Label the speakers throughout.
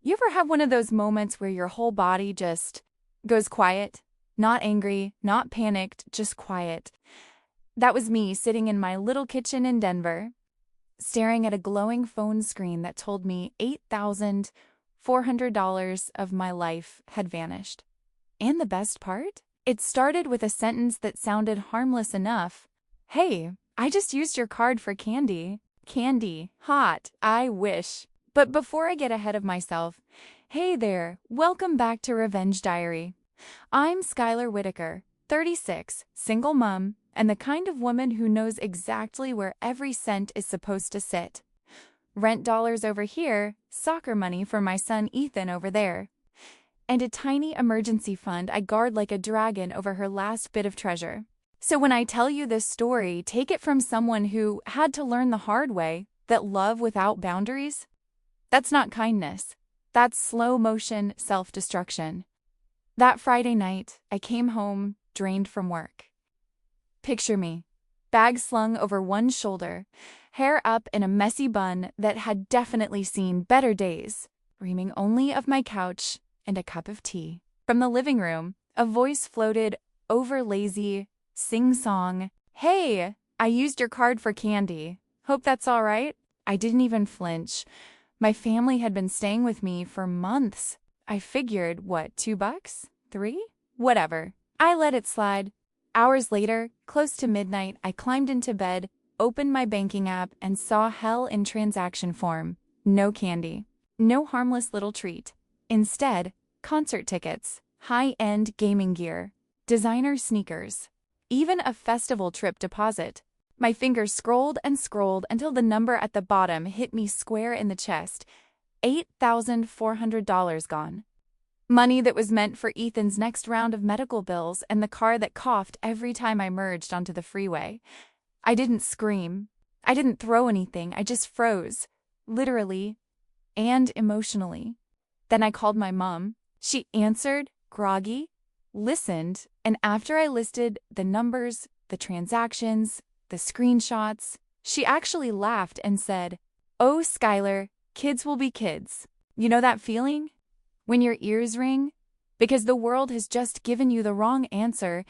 Speaker 1: You ever have one of those moments where your whole body just goes quiet? Not angry, not panicked, just quiet. That was me sitting in my little kitchen in Denver, staring at a glowing phone screen that told me $8,400 of my life had vanished. And the best part? It started with a sentence that sounded harmless enough. Hey, I just used your card for candy. Candy. Hot. I wish. But before I get ahead of myself, hey there, welcome back to Revenge Diary. I'm Skylar Whitaker, 36, single mom, and the kind of woman who knows exactly where every cent is supposed to sit. Rent dollars over here, soccer money for my son Ethan over there, and a tiny emergency fund I guard like a dragon over her last bit of treasure. So when I tell you this story, take it from someone who had to learn the hard way that love without boundaries, that's not kindness. That's slow-motion self-destruction. That Friday night, I came home drained from work. Picture me, bag slung over one shoulder, hair up in a messy bun that had definitely seen better days, dreaming only of my couch and a cup of tea. From the living room, a voice floated over lazy, sing-song, "Hey, I used your card for candy. Hope that's all right?" I didn't even flinch. My family had been staying with me for months. I figured, what, $2? $3? Whatever. I let it slide. Hours later, close to midnight, I climbed into bed, opened my banking app, and saw hell in transaction form. No candy. No harmless little treat. Instead, concert tickets, high-end gaming gear, designer sneakers, even a festival trip deposit. My fingers scrolled and scrolled until the number at the bottom hit me square in the chest. $8,400 gone. Money that was meant for Ethan's next round of medical bills and the car that coughed every time I merged onto the freeway. I didn't scream. I didn't throw anything. I just froze, literally and emotionally. Then I called my mom. She answered, groggy, listened, and after I listed the numbers, the transactions, the screenshots, she actually laughed and said, "Oh, Skylar, kids will be kids." You know that feeling? When your ears ring? Because the world has just given you the wrong answer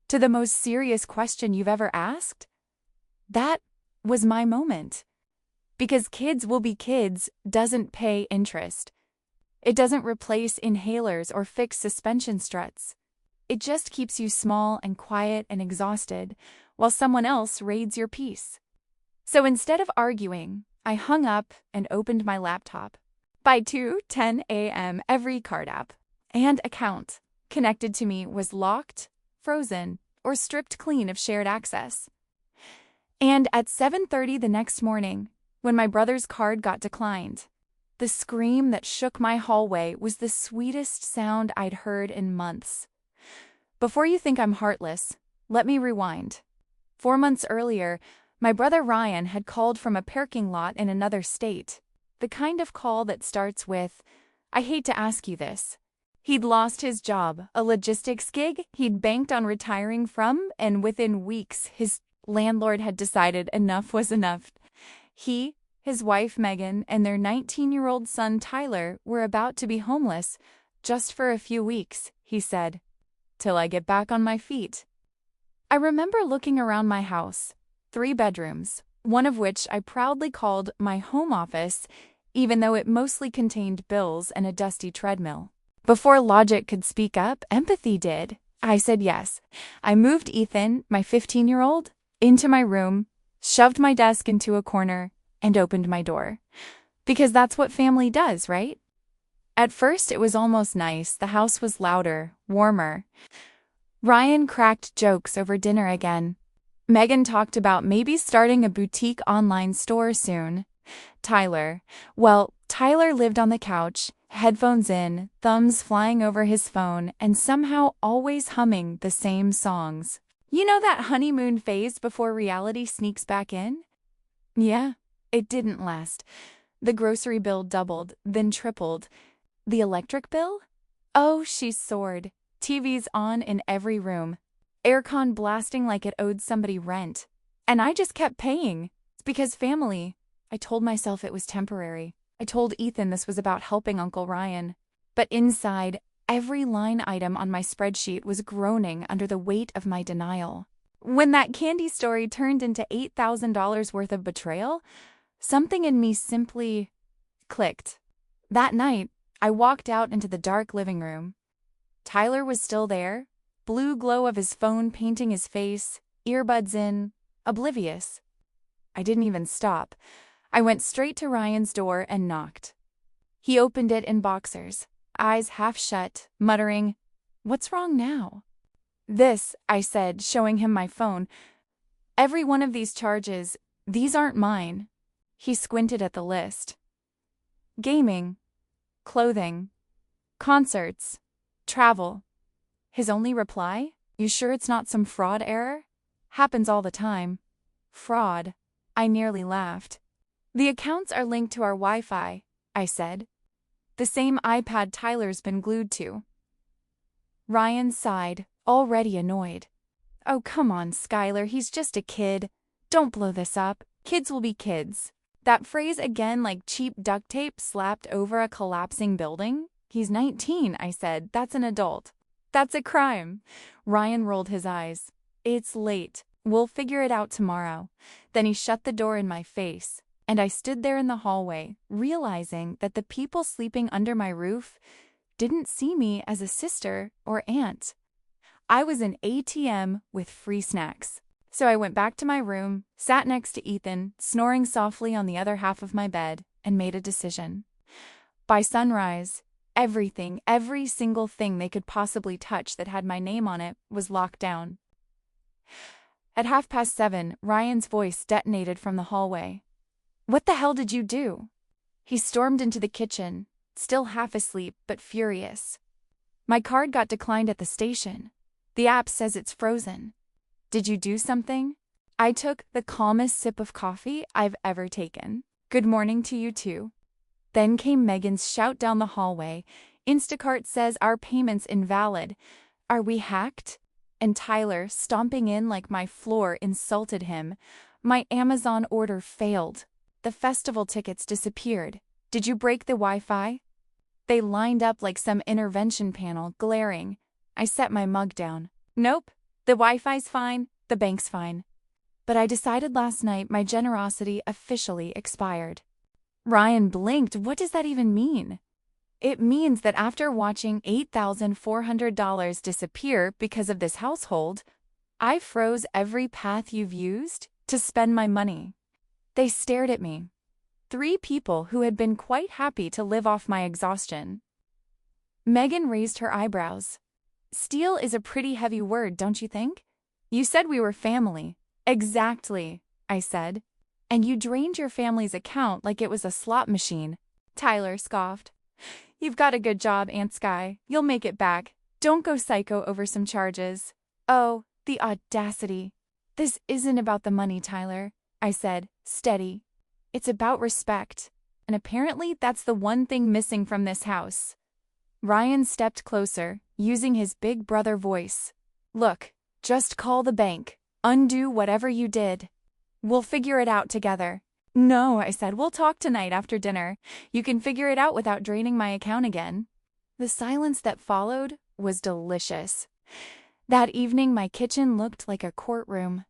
Speaker 1: to the most serious question you've ever asked? That was my moment. Because kids will be kids doesn't pay interest. It doesn't replace inhalers or fix suspension struts. It just keeps you small and quiet and exhausted while someone else raids your peace. So instead of arguing, I hung up and opened my laptop. By 2:10 a.m., every card app and account connected to me was locked, frozen, or stripped clean of shared access. And at 7:30 the next morning, when my brother's card got declined, the scream that shook my hallway was the sweetest sound I'd heard in months. Before you think I'm heartless, let me rewind. 4 months earlier, my brother Ryan had called from a parking lot in another state, the kind of call that starts with, "I hate to ask you this." He'd lost his job, a logistics gig he'd banked on retiring from, and within weeks, his landlord had decided enough was enough. He, his wife Megan, and their 19-year-old son Tyler were about to be homeless just for a few weeks, he said, "till I get back on my feet." I remember looking around my house, 3 bedrooms, one of which I proudly called my home office, even though it mostly contained bills and a dusty treadmill. Before logic could speak up, empathy did. I said yes. I moved Ethan, my 15-year-old, into my room, shoved my desk into a corner, and opened my door. Because that's what family does, right? At first, it was almost nice. The house was louder, warmer. Ryan cracked jokes over dinner again. Megan talked about maybe starting a boutique online store soon. Tyler lived on the couch, headphones in, thumbs flying over his phone, and somehow always humming the same songs. You know that honeymoon phase before reality sneaks back in? Yeah, it didn't last. The grocery bill doubled, then tripled. The electric bill? Oh, she soared. TVs on in every room. Aircon blasting like it owed somebody rent. And I just kept paying. It's because family. I told myself it was temporary. I told Ethan this was about helping Uncle Ryan. But inside, every line item on my spreadsheet was groaning under the weight of my denial. When that candy story turned into $8,000 worth of betrayal, something in me simply clicked. That night, I walked out into the dark living room. Tyler was still there, blue glow of his phone painting his face, earbuds in, oblivious. I didn't even stop. I went straight to Ryan's door and knocked. He opened it in boxers, eyes half shut, muttering, "What's wrong now?" "This," I said, showing him my phone. "Every one of these charges, these aren't mine." He squinted at the list. Gaming, clothing, concerts, travel. His only reply? "You sure it's not some fraud error?" "Happens all the time." "Fraud." I nearly laughed. "The accounts are linked to our Wi-Fi," I said. "The same iPad Tyler's been glued to." Ryan sighed, already annoyed. "Oh, come on, Skylar, he's just a kid. Don't blow this up. Kids will be kids." That phrase again like cheap duct tape slapped over a collapsing building. "He's 19, I said. "That's an adult." "That's a crime." Ryan rolled his eyes. "It's late. We'll figure it out tomorrow." Then he shut the door in my face, and I stood there in the hallway, realizing that the people sleeping under my roof didn't see me as a sister or aunt. I was an ATM with free snacks. So I went back to my room, sat next to Ethan, snoring softly on the other half of my bed, and made a decision. By sunrise, everything, every single thing they could possibly touch that had my name on it was locked down. At 7:30, Ryan's voice detonated from the hallway. "What the hell did you do?" He stormed into the kitchen, still half asleep but furious. "My card got declined at the station. The app says it's frozen." "Did you do something?" I took the calmest sip of coffee I've ever taken. "Good morning to you too." Then came Megan's shout down the hallway. "Instacart says our payment's invalid. Are we hacked?" And Tyler, stomping in like my floor insulted him. "My Amazon order failed. The festival tickets disappeared. Did you break the Wi-Fi?" They lined up like some intervention panel, glaring. I set my mug down. "Nope. The Wi-Fi's fine, the bank's fine." But I decided last night my generosity officially expired. Ryan blinked. "What does that even mean?" "It means that after watching $8,400 disappear because of this household, I froze every path you've used to spend my money." They stared at me. 3 people who had been quite happy to live off my exhaustion. Megan raised her eyebrows. "Steal is a pretty heavy word, don't you think? You said we were family." "Exactly," I said. "And you drained your family's account like it was a slot machine." Tyler scoffed. "You've got a good job, Aunt Sky. You'll make it back. Don't go psycho over some charges." "Oh, the audacity." "This isn't about the money, Tyler," I said, steady. "It's about respect. And apparently that's the one thing missing from this house." Ryan stepped closer, using his big brother voice. "Look, just call the bank. Undo whatever you did. We'll figure it out together." "No," I said, "we'll talk tonight after dinner. You can figure it out without draining my account again." The silence that followed was delicious. That evening my kitchen looked like a courtroom.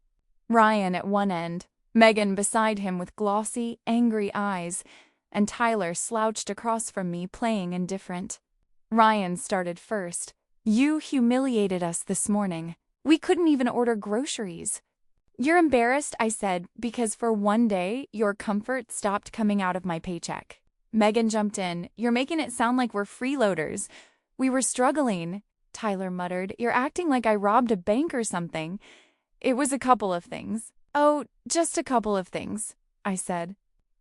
Speaker 1: Ryan at one end, Megan beside him with glossy, angry eyes, and Tyler slouched across from me playing indifferent. Ryan started first. "You humiliated us this morning. We couldn't even order groceries." "You're embarrassed," I said, "because for one day your comfort stopped coming out of my paycheck." Megan jumped in. "You're making it sound like we're freeloaders." "We were struggling," Tyler muttered. "You're acting like I robbed a bank or something." "It was a couple of things." "Oh, just a couple of things," I said.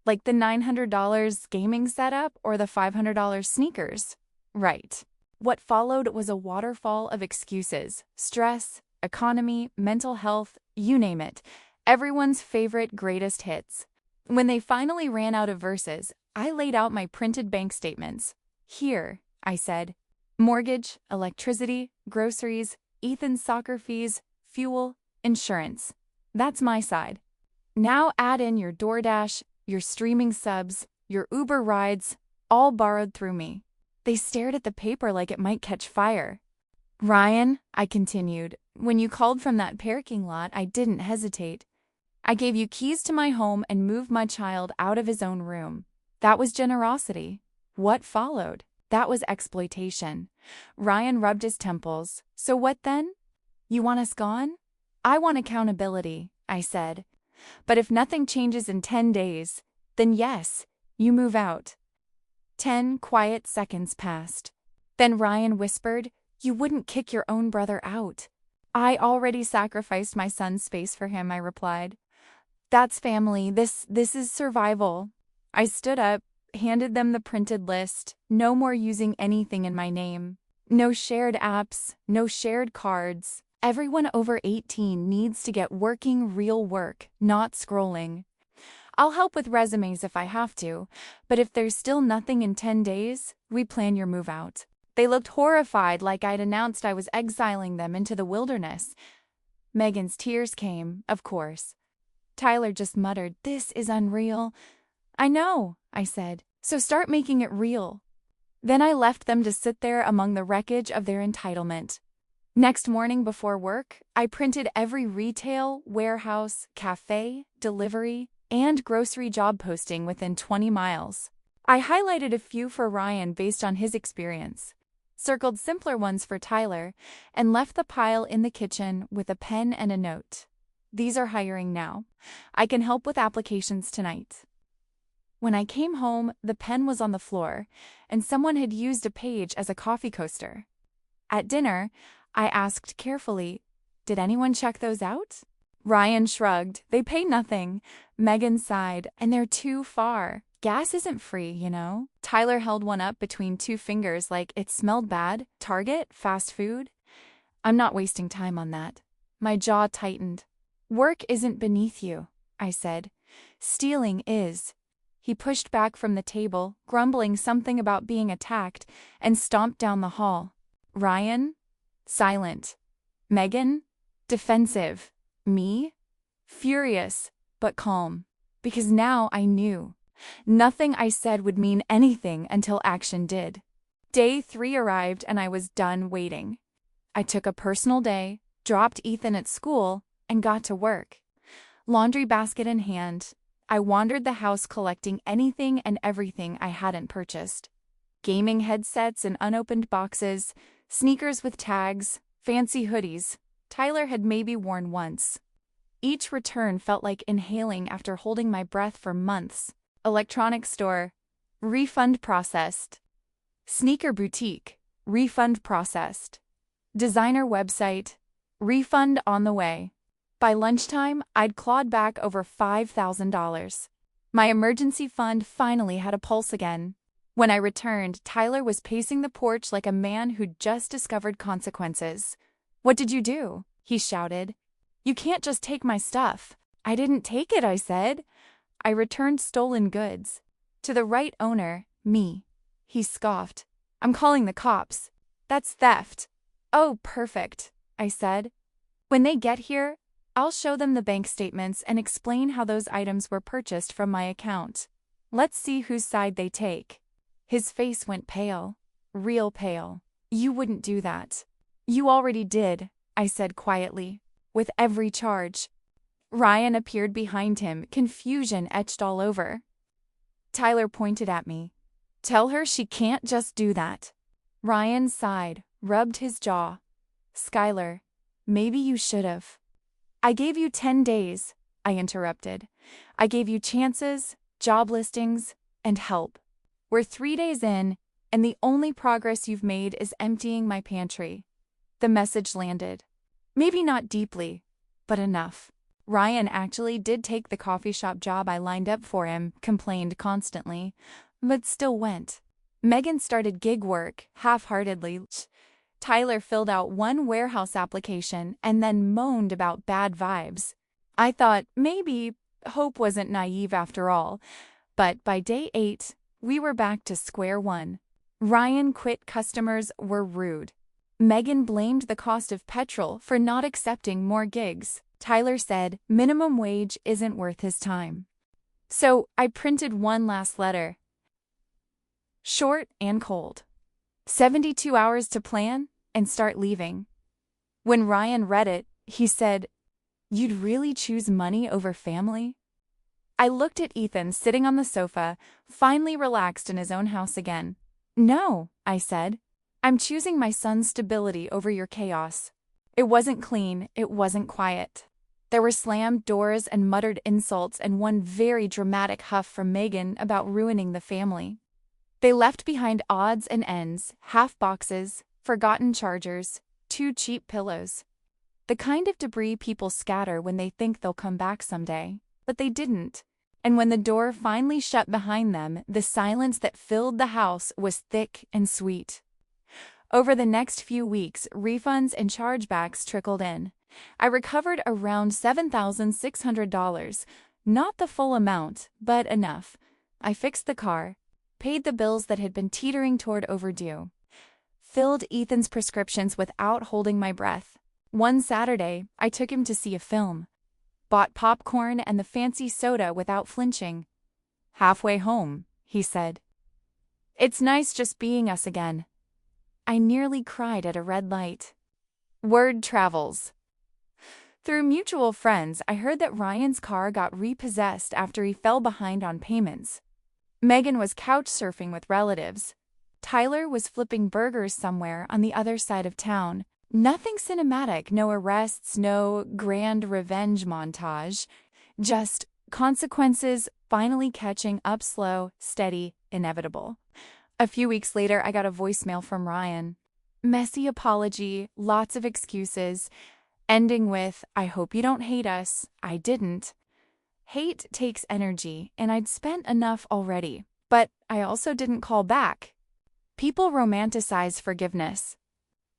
Speaker 1: "Like the $900 gaming setup or the $500 sneakers?" "Right." What followed was a waterfall of excuses. Stress, economy, mental health, you name it. Everyone's favorite greatest hits. When they finally ran out of verses, I laid out my printed bank statements. "Here," I said. "Mortgage, electricity, groceries, Ethan's soccer fees, fuel, insurance. That's my side. Now add in your DoorDash, your streaming subs, your Uber rides, all borrowed through me. They stared at the paper like it might catch fire. Ryan, I continued, when you called from that parking lot, I didn't hesitate. I gave you keys to my home and moved my child out of his own room. That was generosity. What followed? That was exploitation. Ryan rubbed his temples. So what then? You want us gone? I want accountability, I said. But if nothing changes in 10 days, then yes, you move out. 10 quiet seconds passed. Then Ryan whispered, you wouldn't kick your own brother out. I already sacrificed my son's space for him, I replied. That's family. This is survival. I stood up, handed them the printed list. No more using anything in my name. No shared apps, no shared cards. Everyone over 18 needs to get working real work, not scrolling. I'll help with resumes if I have to, but if there's still nothing in 10 days, we plan your move out. They looked horrified, like I'd announced I was exiling them into the wilderness. Megan's tears came, of course. Tyler just muttered, this is unreal. I know, I said, so start making it real. Then I left them to sit there among the wreckage of their entitlement. Next morning before work, I printed every retail, warehouse, cafe, delivery, and grocery job posting within 20 miles. I highlighted a few for Ryan based on his experience, circled simpler ones for Tyler, and left the pile in the kitchen with a pen and a note. These are hiring now. I can help with applications tonight. When I came home, the pen was on the floor, and someone had used a page as a coffee coaster. At dinner, I asked carefully, did anyone check those out? Ryan shrugged. They pay nothing. Megan sighed, and they're too far. Gas isn't free, you know? Tyler held one up between two fingers like it smelled bad. Target? Fast food? I'm not wasting time on that. My jaw tightened. Work isn't beneath you, I said. Stealing is. He pushed back from the table, grumbling something about being attacked, and stomped down the hall. Ryan? Silent. Megan? Defensive. Me? Furious, but calm. Because now I knew. Nothing I said would mean anything until action did. Day 3 arrived and I was done waiting. I took a personal day, dropped Ethan at school, and got to work. Laundry basket in hand, I wandered the house collecting anything and everything I hadn't purchased. Gaming headsets in unopened boxes, sneakers with tags, fancy hoodies Tyler had maybe worn once. Each return felt like inhaling after holding my breath for months. Electronics store, refund processed. Sneaker boutique, refund processed. Designer website, refund on the way. By lunchtime, I'd clawed back over $5,000. My emergency fund finally had a pulse again. When I returned, Tyler was pacing the porch like a man who'd just discovered consequences. What did you do? He shouted. You can't just take my stuff. I didn't take it, I said. I returned stolen goods. To the right owner, me. He scoffed. I'm calling the cops. That's theft. Oh, perfect, I said. When they get here, I'll show them the bank statements and explain how those items were purchased from my account. Let's see whose side they take. His face went pale. Real pale. You wouldn't do that. You already did, I said quietly, with every charge. Ryan appeared behind him, confusion etched all over. Tyler pointed at me. Tell her she can't just do that. Ryan sighed, rubbed his jaw. Skylar, maybe you should've. I gave you 10 days, I interrupted. I gave you chances, job listings, and help. We're 3 days in, and the only progress you've made is emptying my pantry. The message landed. Maybe not deeply, but enough. Ryan actually did take the coffee shop job I lined up for him, complained constantly, but still went. Megan started gig work, half-heartedly. Tyler filled out one warehouse application and then moaned about bad vibes. I thought maybe hope wasn't naive after all, but by day 8, we were back to square one. Ryan quit customers were rude. Megan blamed the cost of petrol for not accepting more gigs. Tyler said minimum wage isn't worth his time. So I printed one last letter, Short and cold. 72 hours to plan and start leaving. When Ryan read it, he said, "You'd really choose money over family?" I looked at Ethan sitting on the sofa, finally relaxed in his own house again. "No," I said. "I'm choosing my son's stability over your chaos." It wasn't clean, it wasn't quiet. There were slammed doors and muttered insults and one very dramatic huff from Megan about ruining the family. They left behind odds and ends, half boxes, forgotten chargers, 2 cheap pillows. The kind of debris people scatter when they think they'll come back someday. But they didn't. And when the door finally shut behind them, the silence that filled the house was thick and sweet. Over the next few weeks, refunds and chargebacks trickled in. I recovered around $7,600. Not the full amount, but enough. I fixed the car, paid the bills that had been teetering toward overdue, filled Ethan's prescriptions without holding my breath. One Saturday, I took him to see a film, bought popcorn and the fancy soda without flinching. "Halfway home," he said. "It's nice just being us again." I nearly cried at a red light. Word travels. Through mutual friends, I heard that Ryan's car got repossessed after he fell behind on payments. Megan was couch surfing with relatives. Tyler was flipping burgers somewhere on the other side of town. Nothing cinematic, no arrests, no grand revenge montage. Just consequences finally catching up slow, steady, inevitable. A few weeks later, I got a voicemail from Ryan. Messy apology, lots of excuses, ending with, "I hope you don't hate us. I didn't." Hate takes energy, and I'd spent enough already. But I also didn't call back. People romanticize forgiveness.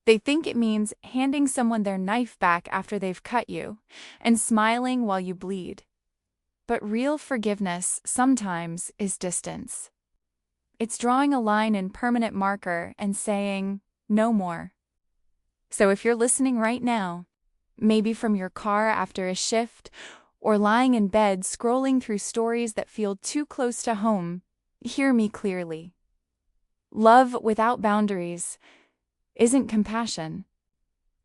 Speaker 1: They think it means handing someone their knife back after they've cut you, and smiling while you bleed. But real forgiveness sometimes is distance. It's drawing a line in permanent marker and saying, "No more." So if you're listening right now, maybe from your car after a shift, or lying in bed scrolling through stories that feel too close to home, hear me clearly. Love without boundaries isn't compassion.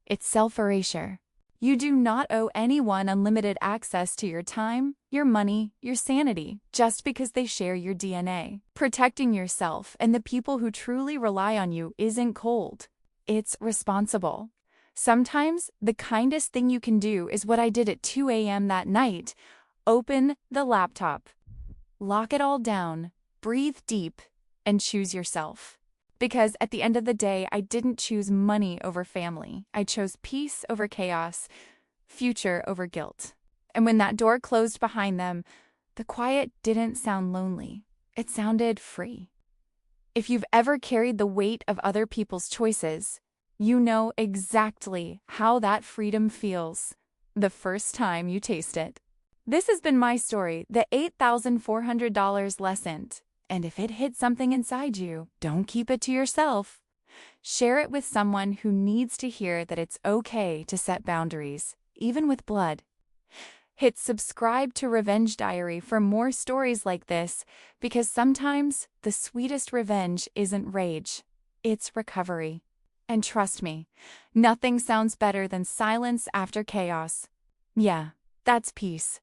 Speaker 1: It's self-erasure. You do not owe anyone unlimited access to your time, your money, your sanity, just because they share your DNA. Protecting yourself and the people who truly rely on you isn't cold. It's responsible. Sometimes the kindest thing you can do is what I did at 2 a.m. that night. Open the laptop, lock it all down, breathe deep, and choose yourself. Because at the end of the day, I didn't choose money over family. I chose peace over chaos, future over guilt. And when that door closed behind them, the quiet didn't sound lonely. It sounded free. If you've ever carried the weight of other people's choices, you know exactly how that freedom feels the first time you taste it. This has been my story, the $8,400 lesson. And if it hit something inside you, don't keep it to yourself. Share it with someone who needs to hear that it's okay to set boundaries, even with blood. Hit subscribe to Revenge Diary for more stories like this, because sometimes the sweetest revenge isn't rage, it's recovery. And trust me, nothing sounds better than silence after chaos. Yeah, that's peace.